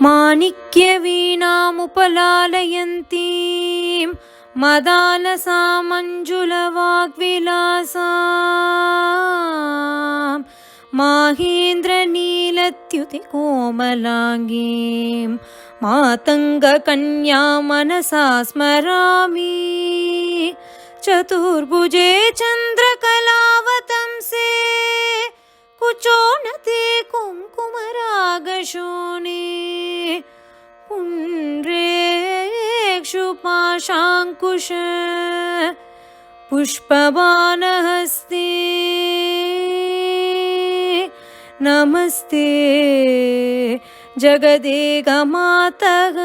माणिक्यवीणामुपलालयन्तीं मदालसामञ्जुलवाग्विलासां माहेन्द्रनीलत्युतिकोमलाङ्गीं मातङ्गकन्यां मनसा स्मरामि। चतुर्भुजे चन्द्रकलावतंसे कुचोन्नते कुङ्कुमरागशोणे पुण्ड्रेक्षु पाशाङ्कुश पुष्पबाणहस्ते नमस्ते जगदेकमातः।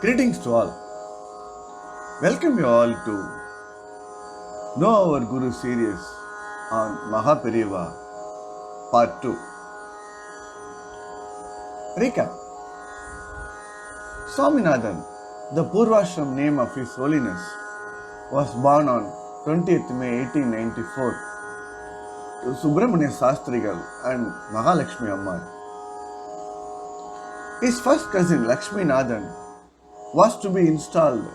Greetings to all. Welcome you all to Know Our Guru series on MahaPeriyavaa Part 2. Recap. Swaminathan, the Purvashram name of His Holiness, was born on 20th May 1894 to Subramanya Shastrigal and Mahalakshmi Amma. His first cousin Lakshmi Nathan was to be installed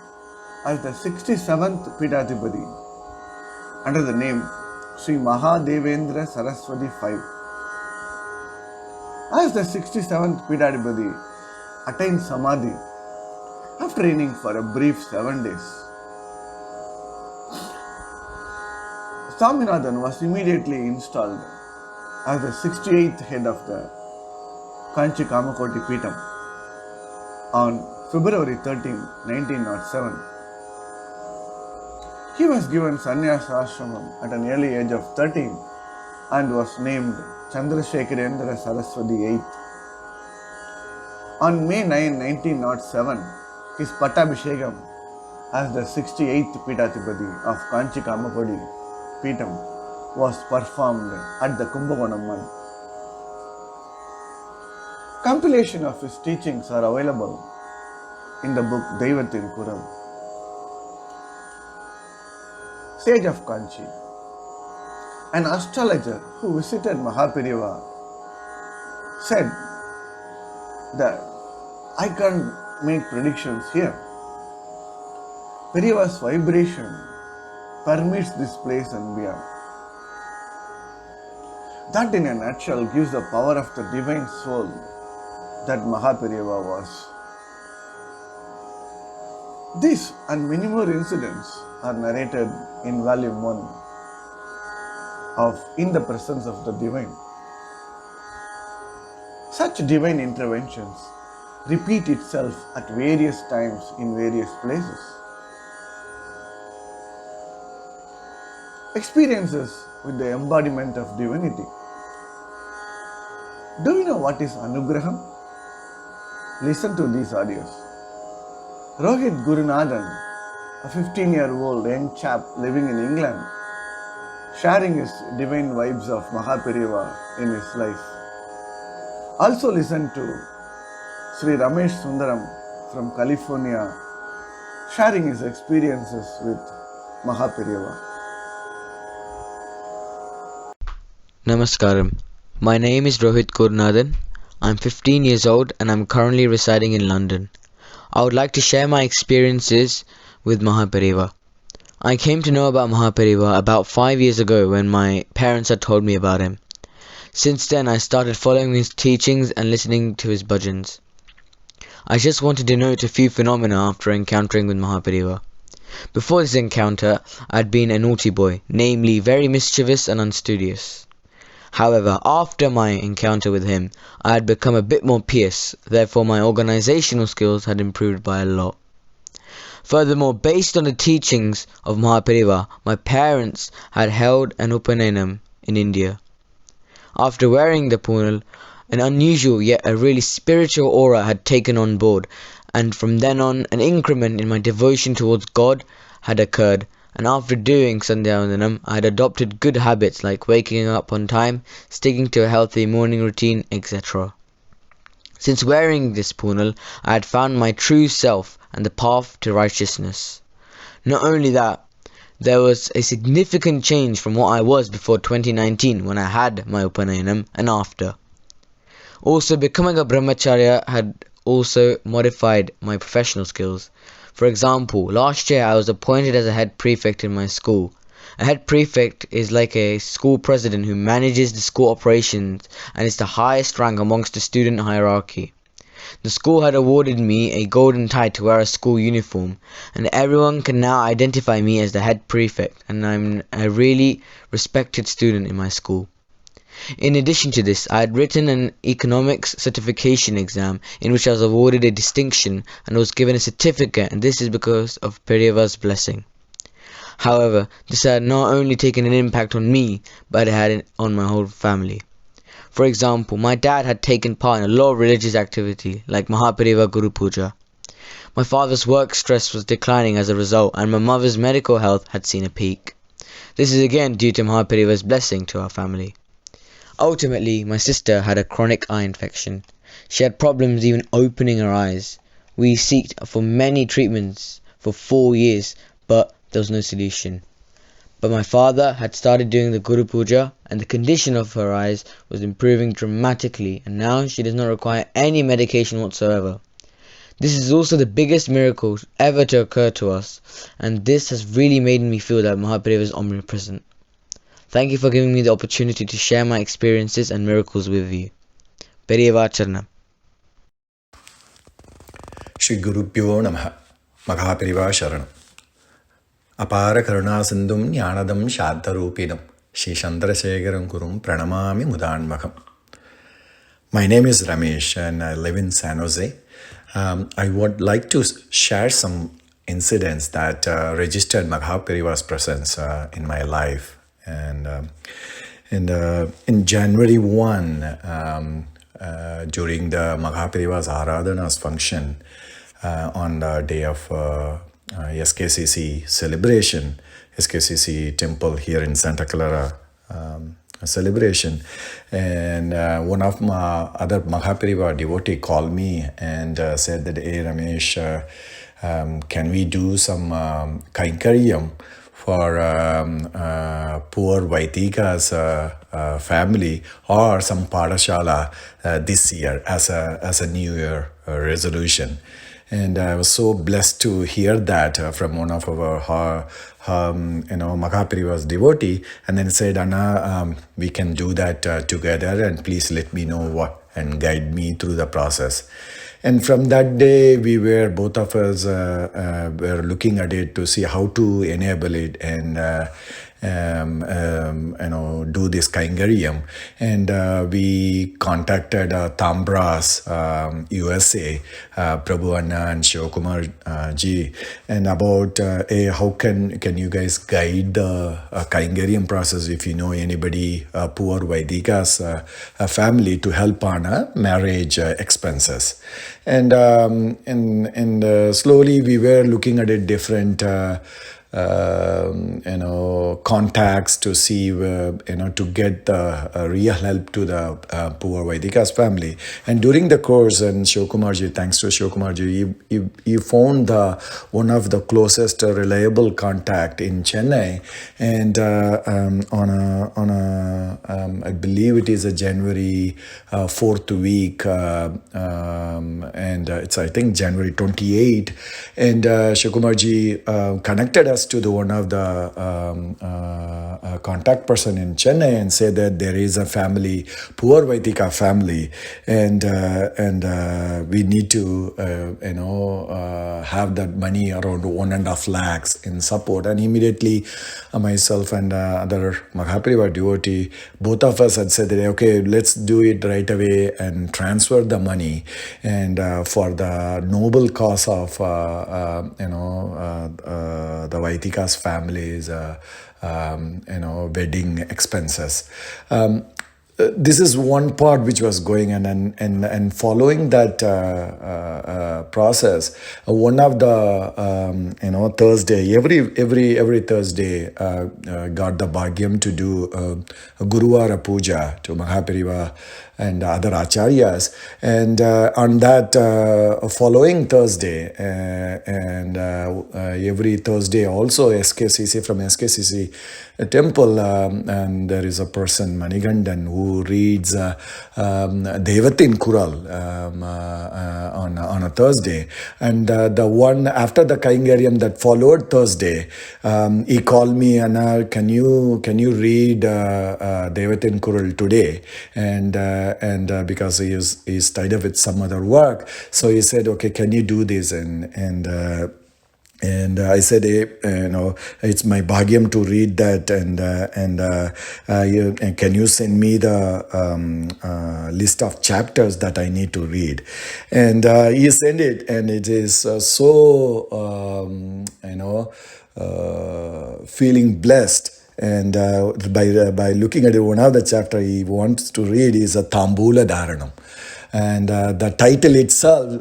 as the 67th Pidadipati under the name Sri Mahadevendra Saraswati V. As the 67th Pidadipati attained Samadhi after reigning for a brief 7 days, Swaminathan was immediately installed as the 68th head of the Kanchi Kamakoti Peetham on February 13, 1907. He was given sannyasa ashramam at an early age of 13 and was named Chandrasekharendra Saraswati VIII. On May 9, 1907, his Pattabhishekam as the 68th Pidadipati of Kanchi Kamakoti Peetham was performed at the Kumbakonam. Compilation of his teachings are available in the book Deivathin Kural. Sage of Kanchi, an astrologer who visited MahaPeriyavaa, said that I can't make predictions here. Periyavaa's vibration permeates this place and beyond. That in a nutshell gives the power of the divine soul that MahaPeriyavaa was. These and many more incidents are narrated in volume 1 of In the Presence of the Divine. Such divine interventions repeat itself at various times in various places. Experiences with the embodiment of divinity. Do you know what is Anugraham? Listen to these audios. Rohit Gurunathan, a 15-year-old young chap living in England, sharing his divine vibes of MahaPeriyavaa in his life. Also listen to Sri Ramesh Sundaram from California, sharing his experiences with MahaPeriyavaa. Namaskaram. My name is Rohit Gurunathan. I'm 15 years old and I'm currently residing in London. I would like to share my experiences with MahaPeriyavaa. I came to know about MahaPeriyavaa about 5 years ago when my parents had told me about him. Since then I started following his teachings and listening to his bhajans. I just wanted to note a few phenomena after encountering with MahaPeriyavaa. Before this encounter, I had been a naughty boy, namely very mischievous and unstudious. However, after my encounter with him, I had become a bit more pious, therefore my organizational skills had improved by a lot. Furthermore, based on the teachings of MahaPeriyavaa, my parents had held an Upanayam in India. After wearing the Poonal, an unusual yet a really spiritual aura had taken on board, and from then on an increment in my devotion towards God had occurred. And after doing Sandhyavandanam, I had adopted good habits like waking up on time, sticking to a healthy morning routine, etc. Since wearing this Poonal, I had found my true self and the path to righteousness. Not only that, There was a significant change from what I was before 2019 when I had my Upanayanam and after. Also, becoming a brahmacharya had also modified my professional skills. For example, last year I was appointed as a head prefect in my school. A head prefect is like a school president who manages the school operations and is the highest rank amongst the student hierarchy. The school had awarded me a golden tie to wear a school uniform, and everyone can now identify me as the head prefect, and I'm a really respected student in my school. In addition to this, I had written an economics certification exam in which I was awarded a distinction and was given a certificate, and this is because of Periyavaa's blessing. However, this had not only taken an impact on me, but it had it on my whole family. For example, my dad had taken part in a lot of religious activity like MahaPeriyavaa Guru Puja. My father's work stress was declining as a result, and my mother's medical health had seen a peak. This is again due to MahaPeriyavaa's blessing to our family. Ultimately, my sister had a chronic eye infection. She had problems even opening her eyes. We sought for many treatments for 4 years, but there was no solution. But my father had started doing the Guru Puja, and the condition of her eyes was improving dramatically, and now she does not require any medication whatsoever. This is also the biggest miracle ever to occur to us, and this has really made me feel that MahaPeriyavaa is omnipresent. Thank you for giving me the opportunity to share my experiences and miracles with you. Periyavaa Charanam. Shri Gurubhyo Namaha. MahaPeriyavaa Sharanam. Apara Karuna Sindhum Jnanadam Shadharupinam Shri Chandrasekharam Gurum Pranamami Mudanmakam. My name is Ramesh and I live in San Jose. I would like to share some incidents that registered MahaPeriyavaa's presence in my life. And in January 1, during the MahaPeriyavaa's Aradhana's function on the day of SKCC celebration, SKCC Temple here in Santa Clara celebration, and one of my other MahaPeriyavaa devotee called me and said that, hey Ramesh, can we do some Kainkaryam for poor Vaitika's family or some Padashala this year as a New Year resolution. And I was so blessed to hear that from one of our MahaPeriyavaa's devotee, and then said, Anna, we can do that together, and please let me know what and guide me through the process. And from that day, we were, both of us were looking at it to see how to enable it and do this Kaingaryam. And we contacted Tambras, USA, Prabhu Anna and Shivakumar ji, and about how can you guys guide the Kaingaryam process if you know anybody poor Vaidika's family to help on marriage expenses. And slowly we were looking at it different contacts to see to get the real help to the poor Vaidika's family. And during the course, and Shivakumarji, thanks to Shivakumarji, he found one of the closest reliable contact in Chennai, and on a I believe it is a January 4th week, and it's I think January 28, and Shivakumarji connected us to the one of the contact person in Chennai and said that there is a family, poor Vaitika family, and we need to have that money around 1.5 lakhs in support. And immediately myself and other MahaPeriyavaa devotee, both of us had said that okay, let's do it right away and transfer the money and for the noble cause of the Vaitika's families, wedding expenses. this is one part which was going and following that process. One of the Thursday, every Thursday, got the bhagyam to do Guruvara puja to MahaPeriyavaa and other acharyas, and on that following Thursday and every Thursday also SKCC from SKCC Temple, and there is a person Manigandan who reads Devatin Kural on a Thursday, and the one after the Kaingaryam that followed Thursday, he called me, Anna, can you read Devatin Kural today? And because he's tied up with some other work, so he said, okay, can you do this? And I said, it's my bhagyam to read that, and can you send me the list of chapters that I need to read? And he sent it, and it is feeling blessed. And by looking at it, one of the chapter he wants to read is a Tambula Dharanam. And the title itself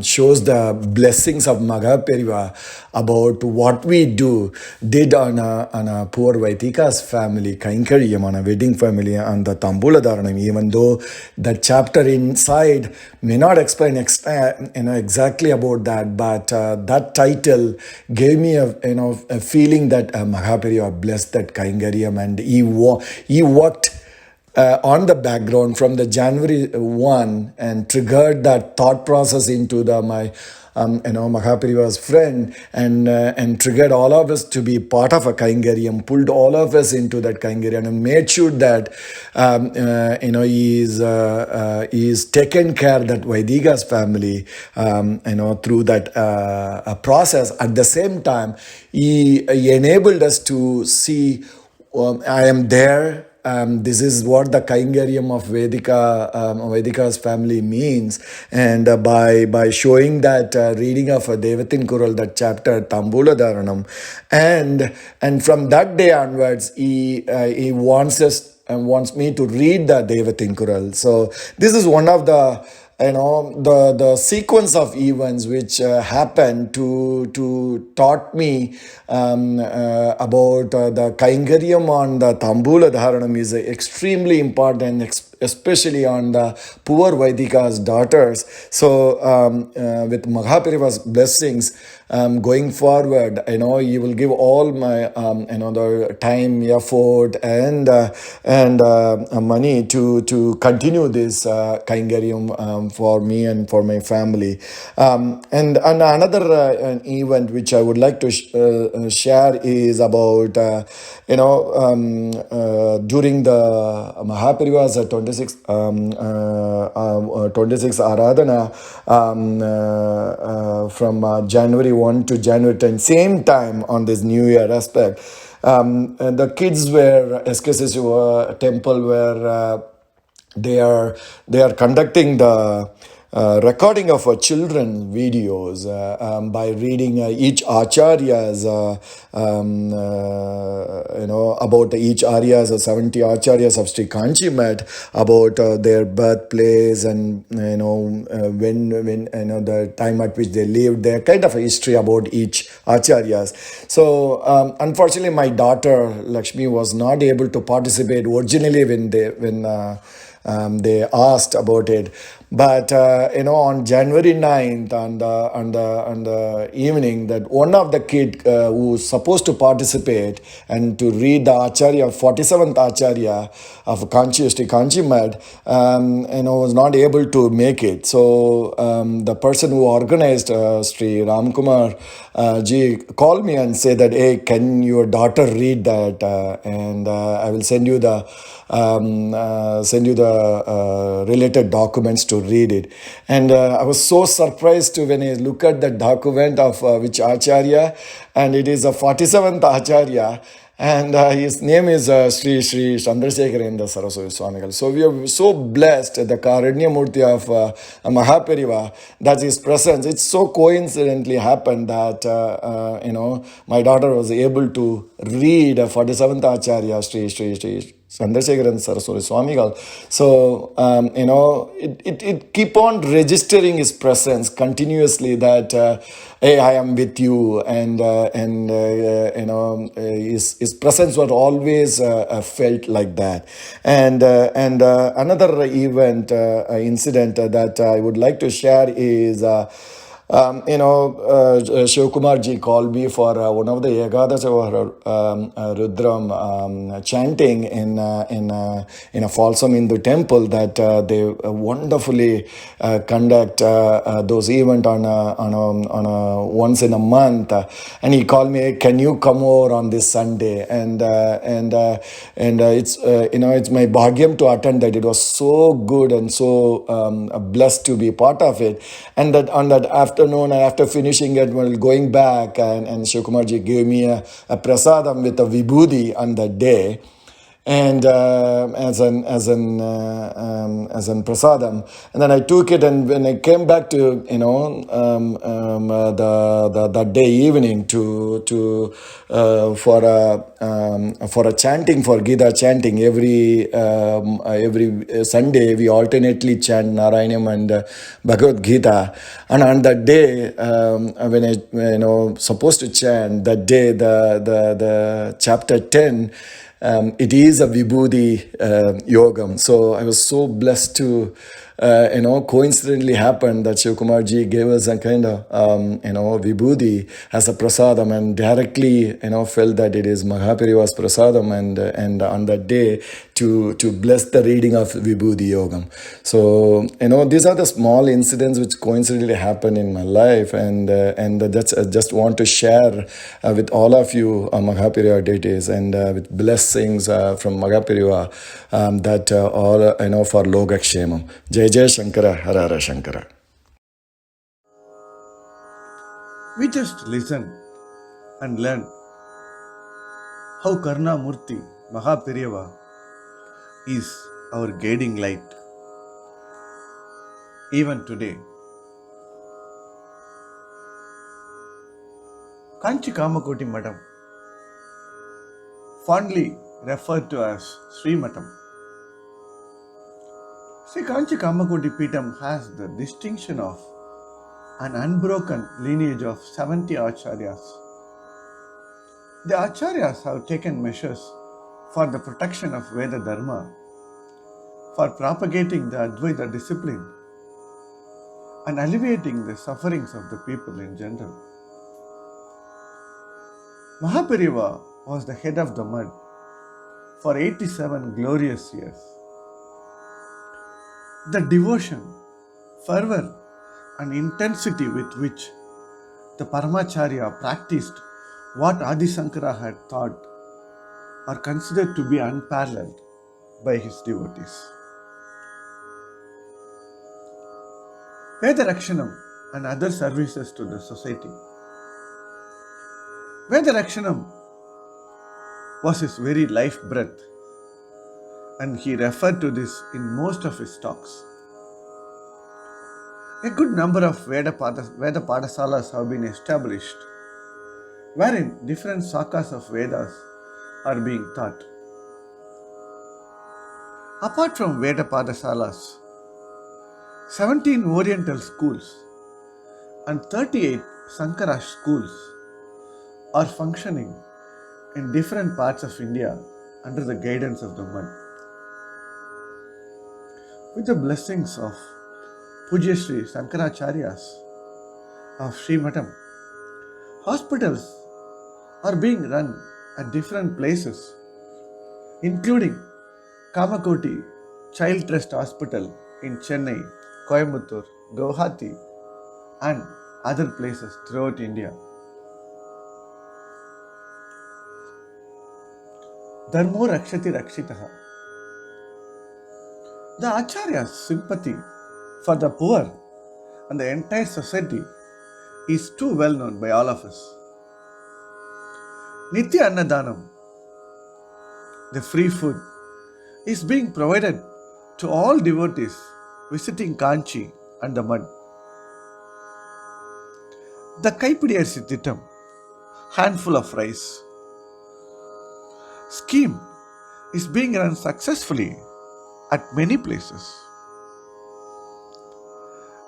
shows the blessings of MahaPeriyavaa about what we did on a poor Vaitika's family, Kainkaryam, on a wedding family, on the Tambula Dharanam, even though the chapter inside may not explain exactly about that, but that title gave me a feeling that MahaPeriyavaa blessed that Kainkaryam, and he worked on the background from the January 1 and triggered that thought process into my MahaPeriyavaa's friend, and triggered all of us to be part of a Kaingaryam, pulled all of us into that Kaingaryam, and made sure that he's taken care of that Vaidika's family through that process. At the same time, he enabled us to see I am there. This is what the Kaingaryam of Vedika's family means, and by showing that reading of Devatin Kural, that chapter Tambula Dharanam, and from that day onwards, he wants me to read the Devatin Kural. So this is one of the the sequence of events which happened to taught me about the Kaingaryam on the Tambula Dharanam is extremely important, especially on the poor Vaidika's daughters. So with MahaPeriyavaa's blessings, going forward, you will give all my the time, effort, and money to continue this Kaingaryam for me and for my family. And another event which I would like to share is about during the MahaPeriyavaa's 26 Aradhana from January 1 to January 10, same time on this New Year aspect. And the kids were SKCC temple where they are conducting the recording of children videos by reading each acharya's about each aryas, 70 acharyas of Sri Kanchi Mat, about their birthplace and when the time at which they lived, their kind of a history about each acharyas. So unfortunately, my daughter Lakshmi was not able to participate originally when they asked about it. But on January 9th, on the evening, that one of the kid who was supposed to participate and to read the Acharya, 47th Acharya of Sri Kanchi Mat, was not able to make it. So the person who organized, Sri Ramkumar ji, called me and said that, hey, can your daughter read that? And I will send you the related documents to read it. And I was so surprised when I look at the document of which Acharya, and it is a 47th Acharya, and his name is Sri Chandrasekharendra Saraswati Swamigal. So we are so blessed, the Karanya Murti of MahaPeriyavaa, that his presence, it so coincidentally happened that my daughter was able to read 47th Acharya, Sri Chandrasekharan Saraswati Swamigal. So, it keep on registering his presence continuously that, hey, I am with you. His presence was always felt like that. And another incident that I would like to share is, Shiv Kumar ji called me for one of the Ekadasha Rudram chanting in a Folsom Hindu Temple that they wonderfully conduct those events on a once in a month. And he called me, "Hey, can you come over on this Sunday?" And it's it's my bhagyam to attend that. It was so good and so blessed to be part of it. And that on that afternoon, after finishing it, while going back, and Shivkumarji gave me a prasadam with a vibhudi on that day, and as an prasadam, and then I took it, and when I came back to that day evening for a chanting, for Gita chanting every Sunday we alternately chant Narayanam and Bhagavad Gita, and on that day when I supposed to chant that day the chapter 10. It is a Vibhuti Yogam. So I was so blessed to, coincidentally happened that Shiv Kumar ji gave us a kind of, Vibhuti as a prasadam, and directly, felt that it is MahaPeriyavaa's prasadam, and on that day to bless the reading of Vibhuti Yogam. So, these are the small incidents which coincidentally happened in my life, and that's I just want to share with all of you MahaPeriyavaa deities, and with blessings from MahaPeriyavaa that all for Logakshemam. Jai Jai Shankara, Hara Hara Shankara. We just listen and learn how Karna Murti MahaPeriyavaa is our guiding light. Even today, Kanchi Kamakoti Madam, fondly referred to as Sri Matam. See, Kanchi Kamakoti Peetam has the distinction of an unbroken lineage of 70 Acharyas. The Acharyas have taken measures for the protection of Veda Dharma, for propagating the Advaita discipline, and alleviating the sufferings of the people in general. MahaPeriyavaa was the head of the mud for 87 glorious years. The devotion, fervor, and intensity with which the Paramacharya practiced what Adi Sankara had taught are considered to be unparalleled by his devotees. Veda Rakshanam and other services to the society. Veda Rakshanam was his very life breath, and he referred to this in most of his talks. A good number of Veda Padasalas have been established, wherein different sakas of Vedas are being taught. Apart from Veda Padasalas, 17 Oriental schools and 38 Sankara schools are functioning in different parts of India under the guidance of the mud. With the blessings of Pujya Sri Shankaracharyas of Sri Matam, hospitals are being run at different places, including Kamakoti Child Trust Hospital in Chennai, Coimbatore, Guwahati, and other places throughout India. Dharmo Rakshati Rakshitaha. The Acharya's sympathy for the poor and the entire society is too well known by all of us. Nitya Annadanam, the free food, is being provided to all devotees visiting Kanchi and the mud. The Kaipidi Arsi handful of rice, scheme is being run successfully at many places.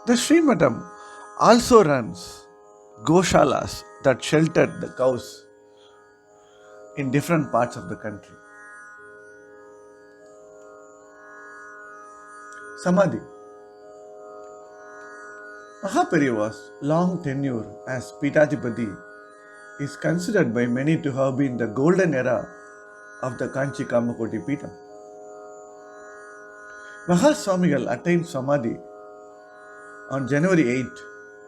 The Srimatam also runs goshalas that sheltered the cows in different parts of the country. Samadhi. MahaPeriyavaa's long tenure as Pitathipati is considered by many to have been the golden era of the Kanchi Kamakoti Peetham. Mahaswamigal attained Samadhi on January 8,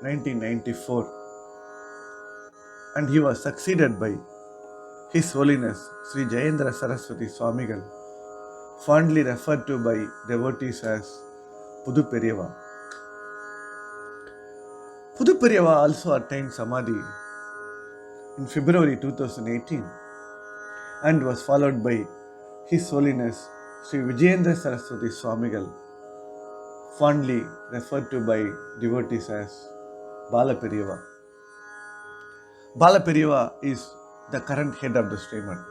1994, and he was succeeded by His Holiness Sri Jayendra Saraswati Swamigal, fondly referred to by devotees as Pudu Periyavaa. Pudu Periyavaa also attained Samadhi in February 2018 and was followed by His Holiness Sri Vijayendra Saraswati Swamigal, fondly referred to by devotees as Bala Periyavaa. Bala Periyavaa is the current head of the Sriman.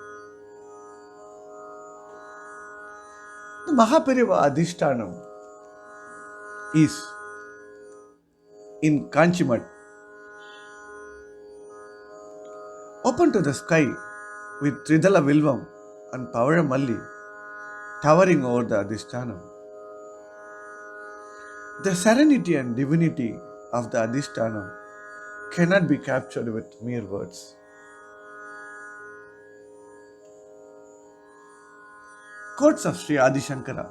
The MahaPeriyavaa Adhishtanam is in Kanchimat, open to the sky with Tridala Vilvam and Pavaramalli towering over the Adhishtanam. The serenity and divinity of the Adhishtanam cannot be captured with mere words. Quotes of Sri Adi Shankara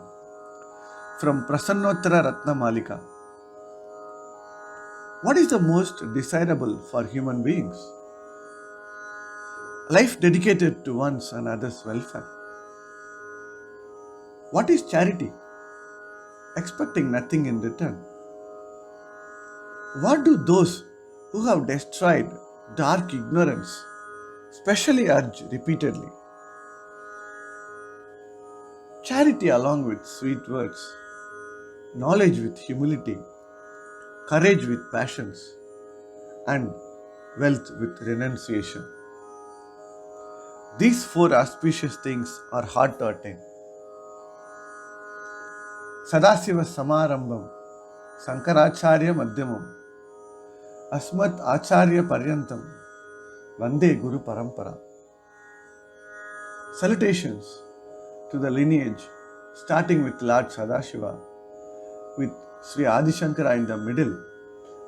from Prasannottara Ratna Malika. What is the most desirable for human beings? Life dedicated to one's and others' welfare. What is charity? Expecting nothing in return. What do those who have destroyed dark ignorance specially urge repeatedly? Charity along with sweet words, knowledge with humility, courage with passions, and wealth with renunciation. These four auspicious things are hard to attain. Sadasiva Samarambam, Sankaracharya Madhyamam, Asmat Acharya Paryantam, Vande Guru Parampara. Salutations to the lineage starting with Lord Sadashiva, with Sri Adi Shankara in the middle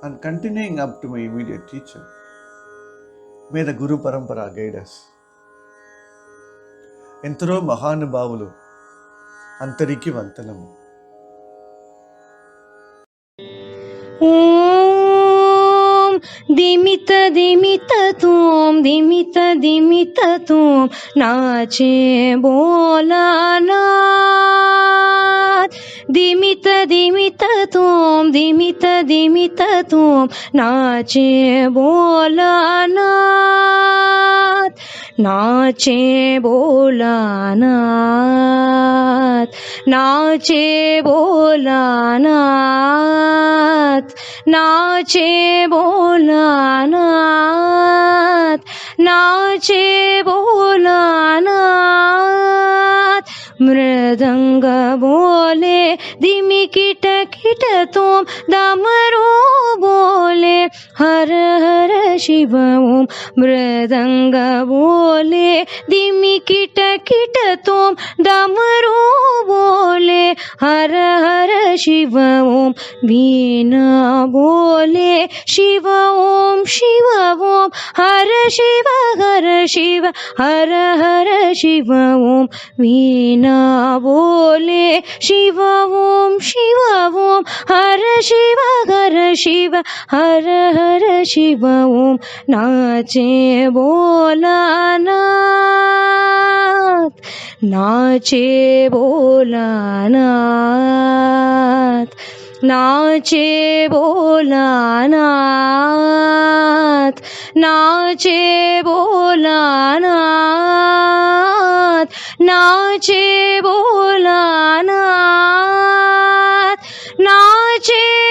and continuing up to my immediate teacher. May the Guru Parampara guide us. Entaro Mahanubhavulu, Antariki Vantanamu. Om Dimita Dimita Tum Dimita Dimita Tum Nache Bholanat Dimita Dimita Tum Dimita Dimita Tum Nache Bholanat Nache Bholanat Nache Bholanat Nache Bholanat Nache Bholanat Mridanga bole Dimi kita kita tum Damaru bole Har Har Shiva Om Mridanga bole Dimi kita kita tum Damaru bole Har Har Shiva Om Veena bole Shiva Om Shiva Om Har Shiva Har Shiva Har Har Shiva Om Veena bole Shiva Om Shiva Om Har Shiva Har Shiva Har Har Shiva Om Nache Bholanat Nache Bholanat Nache Bholanat Nache Bholanat Nache Bholanat Nache